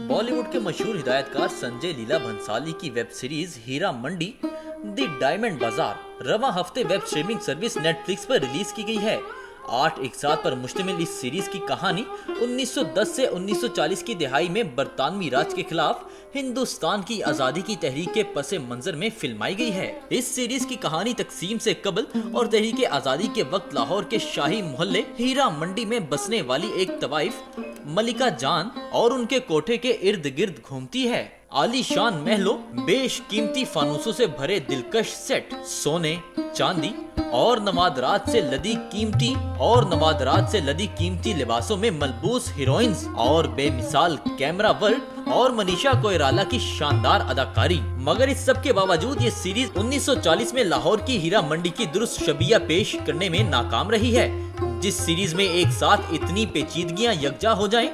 बॉलीवुड के मशहूर हिदायतकार संजय लीला भंसाली की web series Heera Mandi the diamond bazaar रवां हफ्ते वेब स्ट्रीमिंग सर्विस नेटफ्लिक्स पर रिलीज की गई है। 8 इकसात पर मुश्तमिल इस सीरीज की कहानी 1910 से 1940 की दिहाई में बरतानवी राज के खिलाफ हिंदुस्तान की आजादी की तहरीक के पसे मंजर में फिल्माई गई है। इस सीरीज की कहानी तकसीम से कबल और तहरीक आजादी के वक्त लाहौर के शाही मोहल्ले हीरा मंडी में बसने वाली एक तवाइफ मलिका जान और उनके कोठे के इर्द गिर्द घूमती है। आलीशान महलों, बेशकीमती फानूसों से भरे दिलकश सेट, सोने, चांदी और नवादरात से लदी कीमती लिबासों में मलबूस हीरोइंस और बेमिसाल कैमरा वर्क और मनीषा कोइराला की शानदार अदाकारी। मगर इस सब के बावजूद ये सीरीज 1940 में लाहौर की हीरा मंडी की दुरुस्त शबिया पेश करने में नाकाम रही है। जिस सीरीज में एक साथ इतनी पेचीदगियां यकजा हो जाएं,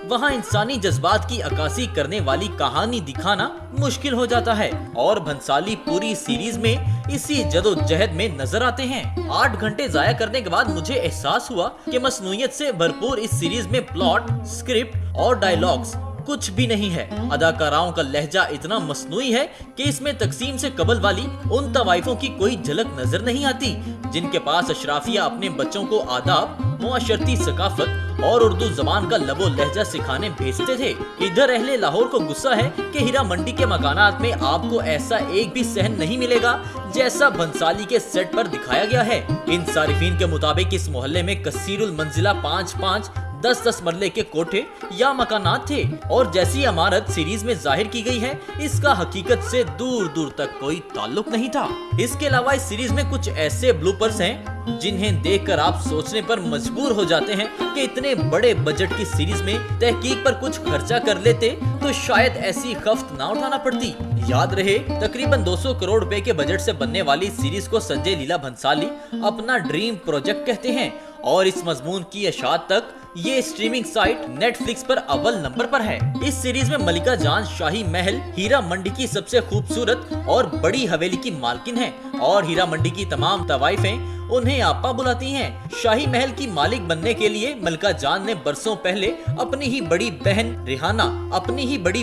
वहाँ इंसानी जज्बात की अक्कासी करने वाली कहानी दिखाना मुश्किल हो जाता है और भंसाली पूरी सीरीज में इसी जदोजहद में नजर आते हैं। 8 घंटे जाया करने के बाद मुझे एहसास हुआ कि मसनूइयत से भरपूर इस सीरीज में प्लॉट, स्क्रिप्ट और डायलॉग्स कुछ भी नहीं है। अदाकाराओं का लहजा इतना मसनूई है कि इसमें तकसीम से कबल वाली उन तवाइफों की कोई झलक नजर नहीं आती जिनके पास अशराफिया अपने बच्चों को आदाब, मुआशरती सकाफत और उर्दू जबान का लबो लहजा सिखाने भेजते थे। इधर अहले लाहौर को गुस्सा है कि हीरा मंडी के मकानात में आपको ऐसा एक भी सहन नहीं मिलेगा जैसा भंसाली के सेट पर दिखाया गया है। इन सारिफीन के मुताबिक इस मोहल्ले में कसीरुल मंजिला 5-5, 10-10 मरले के कोठे या मकानात थे और जैसी इमारत सीरीज में जाहिर की गई है, इसका हकीकत से दूर दूर तक कोई ताल्लुक नहीं था। इसके अलावा इस सीरीज में कुछ ऐसे ब्लूपर्स हैं जिन्हें देखकर आप सोचने पर मजबूर हो जाते हैं कि इतने बड़े बजट की सीरीज में तहकीक पर कुछ खर्चा कर लेते तो शायद ऐसी खफ्त ना उठाना पड़ती। याद रहे, तकरीबन 200 करोड़ रुपए के बजट से बनने वाली इस सीरीज को संजय लीला भंसाली अपना ड्रीम प्रोजेक्ट कहते हैं और इस मजमून की अशात तक ये स्ट्रीमिंग साइट नेटफ्लिक्स पर अव्वल नंबर पर है। इस सीरीज में मलिका जान शाही महल हीरा मंडी की सबसे खूबसूरत और बड़ी हवेली की मालकिन है और हीरा मंडी की तमाम तवाइफें उन्हें आपा बुलाती हैं। शाही महल की मालिक बनने के लिए मलिका जान ने बरसों पहले अपनी ही बड़ी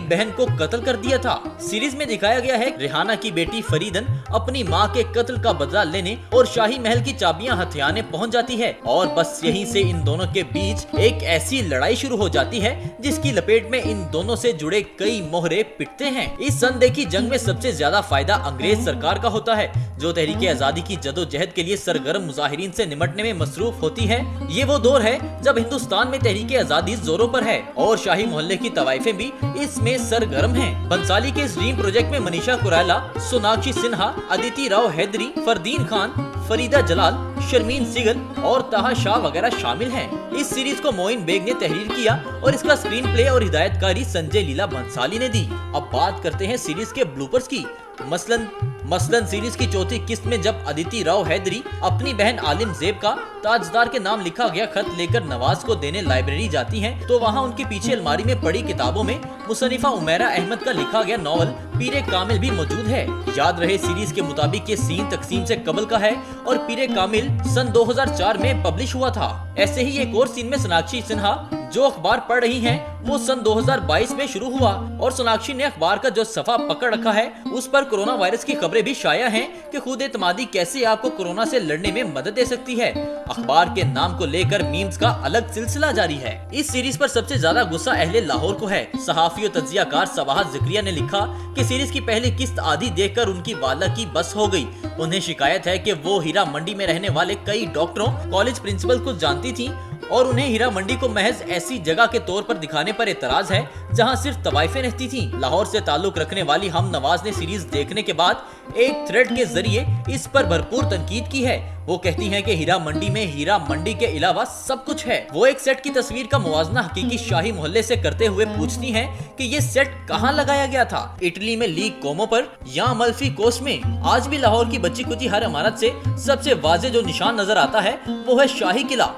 बहन को कत्ल कर दिया था। सीरीज में दिखाया गया है रिहाना की बेटी फरीदन अपनी मां के कत्ल का बदला लेने और शाही महल की चाबियां हथियाने पहुंच जाती है और बस यहीं से इन दोनों के बीच एक ऐसी लड़ाई शुरू हो जाती है जिसकी लपेट में इन दोनों से जुड़े कई मोहरे पिटते हैं। इस अनदेखी जंग में सबसे ज्यादा फायदा अंग्रेज सरकार का होता है जो तहरीक आजादी की जदोजहद के लिए सरगर्म मुजाहिरीन से निमटने में मसरूफ होती है। ये वो दौर है जब हिंदुस्तान में तहरीक आजादी जोरों पर है और शाही मोहल्ले की तवाइफें भी इसमें सरगर्म हैं। बंसाली के इस ड्रीम प्रोजेक्ट में मनीषा कोइराला, सोनाक्षी सिन्हा, अदिति राव हैदरी, फरदीन खान, फरीदा जलाल, शर्मीन सिगल और ताहा शाह वगैरह शामिल हैं। इस सीरीज को मोइन बेग ने तहरीर किया और इसका स्क्रीन प्ले और हिदायतकारी संजय लीला भंसाली ने दी। अब बात करते हैं सीरीज के ब्लूपर्स की। मसलन सीरीज की चौथी किस्त में जब अदिति राव हैदरी अपनी बहन आलिम जेब का ताजदार के नाम लिखा गया खत लेकर नवाज को देने लाइब्रेरी जाती हैं, तो वहां उनके पीछे अलमारी में पड़ी किताबों में मुसन्निफा उमैरा अहमद का लिखा गया नॉवल पीरे कामिल भी मौजूद है। याद रहे, सीरीज के मुताबिक ये सीन तकसीम से कबल का है और पीरे कामिल सन 2004 में पब्लिश हुआ था। ऐसे ही एक और सीन में सोनाक्षी सिन्हा जो अखबार पढ़ रही हैं, वो सन 2022 में शुरू हुआ और सोनाक्षी ने अखबार का जो सफा पकड़ रखा है उस पर कोरोना वायरस की खबरें भी शाया हैं कि खुद एतमादी कैसे आपको कोरोना से लड़ने में मदद दे सकती है। अखबार के नाम को लेकर मीम्स का अलग सिलसिला जारी है। इस सीरीज पर सबसे ज्यादा गुस्सा अहले लाहौर को है। सहाफी और तज्जियाकार सवाहत ज़िक्रिया ने लिखा कि सीरीज की पहली किस्त आधी देखकर उनकी वाला की बस हो गई। उन्हें शिकायत है कि वो हीरा मंडी में रहने वाले कई डॉक्टरों, कॉलेज प्रिंसिपल को जानती थी और उन्हें हीरा मंडी को महज ऐसी जगह के तौर पर दिखाने पर एतराज है जहां सिर्फ तवाइफें रहती थीं। लाहौर से ताल्लुक रखने वाली हम नवाज ने सीरीज देखने के बाद एक थ्रेड के जरिए इस पर भरपूर तनकीद की है। वो कहती हैं कि हीरा मंडी में हीरा मंडी के अलावा सब कुछ है। वो एक सेट की तस्वीर का मुवाजना हकीकी शाही मोहल्ले से करते हुए पूछती हैं कि ये सेट कहाँ लगाया गया था, इटली में लीग कोमो पर या अमल्फी कोस्ट में। आज भी लाहौर की बच्ची कुची हर इमारत से सबसे वाज़ेह जो निशान नजर आता है वो है शाही किला,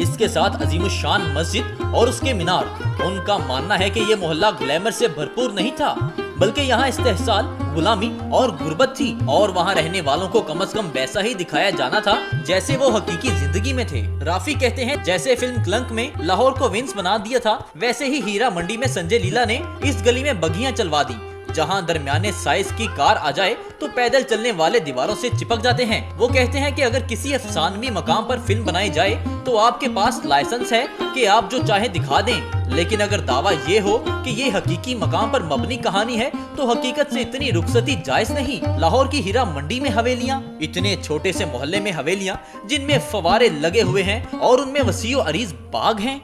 इसके साथ अजीमुशान मस्जिद और उसके मीनार। उनका मानना है कि ये मोहल्ला ग्लैमर से भरपूर नहीं था, बल्कि यहाँ इस्तेहसाल, गुलामी और गुर्बत थी, और वहाँ रहने वालों को कम से कम वैसा ही दिखाया जाना था जैसे वो हकीकी जिंदगी में थे। राफी कहते हैं जैसे फिल्म क्लंक में लाहौर को विंस बना दिया था, वैसे ही हीरा मंडी में संजय लीला ने इस गली में बगियां चलवा दी। जहां दरमियाने साइज की कार आ जाए तो पैदल चलने वाले दीवारों से चिपक जाते हैं। वो कहते हैं कि अगर किसी अफसानवी मकाम पर फिल्म बनाई जाए तो आपके पास लाइसेंस है कि आप जो चाहे दिखा दें, लेकिन अगर दावा ये हो कि ये हकीकी मकाम पर मबनी कहानी है तो हकीकत से इतनी रुखसती जायज नहीं। लाहौर की हीरा मंडी में हवेलियां, इतने छोटे से मोहल्ले में हवेलियां जिनमें फवारे लगे हुए हैं और उनमें वसीओ अरीज बाग हैं।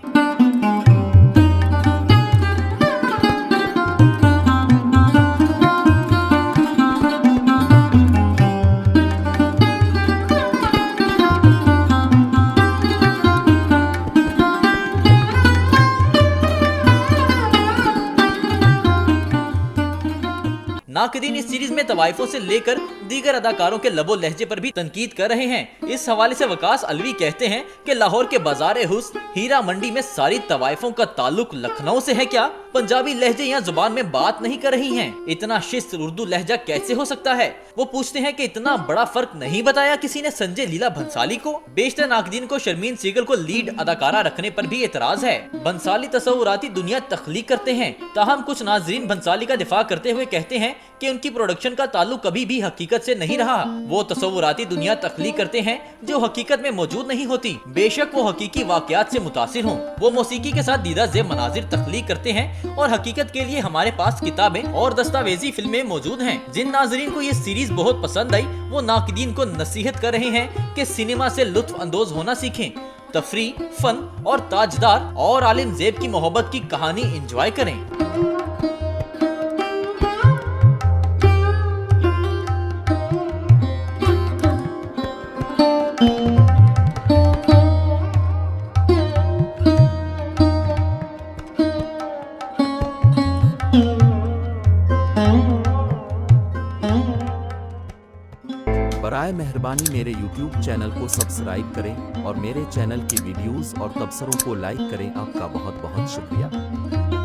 नाक़दीन इस सीरीज में तवाइफों से लेकर दीगर अदाकारों के लबो लहजे पर भी तनकीद कर रहे हैं। इस हवाले से वकास अलवी कहते हैं कि लाहौर के बाजार हुस्न हीरा मंडी में सारी तवाइफों का ताल्लुक लखनऊ से है क्या? पंजाबी लहजे यहाँ जुबान में बात नहीं कर रही हैं। इतना शिस्त उर्दू लहजा कैसे हो सकता है? वो पूछते हैं कि इतना बड़ा फर्क नहीं बताया किसी ने संजय लीला भंसाली को? बेशतर नाक़दीन को शर्मीन सीगल को लीड अदाकारा रखने पर भी एतराज है। भंसाली तसव्वुराती दुनिया तख्लीक करते हैं, ताहम कुछ नाज़रीन भंसाली का दिफा करते हुए कहते हैं कि उनकी प्रोडक्शन का ताल्लुक कभी भी हकीकत से नहीं रहा। वो तसव्वुराती दुनिया तख्लीक करते हैं जो हकीकत में मौजूद नहीं होती, बेशक वो हकीकी वाक़यात से मुतासिर हों। वो मौसीकी के साथ दीदा ज़ेब मनाजिर तख्लीक करते हैं और हकीकत के लिए हमारे पास किताबें और दस्तावेजी फिल्में मौजूद हैं। जिन नाज़रीन को ये सीरीज बहुत पसंद आई वो नाक़दीन को नसीहत कर रहे हैं कि सिनेमा से लुत्फ अंदोज होना सीखें, तफरी, फन और ताजदार और आलिम ज़ेब की मोहब्बत की कहानी एंजॉय करें। बराए मेहरबानी मेरे YouTube चैनल को सब्सक्राइब करें और मेरे चैनल की वीडियोस और तबसरों को लाइक करें। आपका बहुत बहुत शुक्रिया।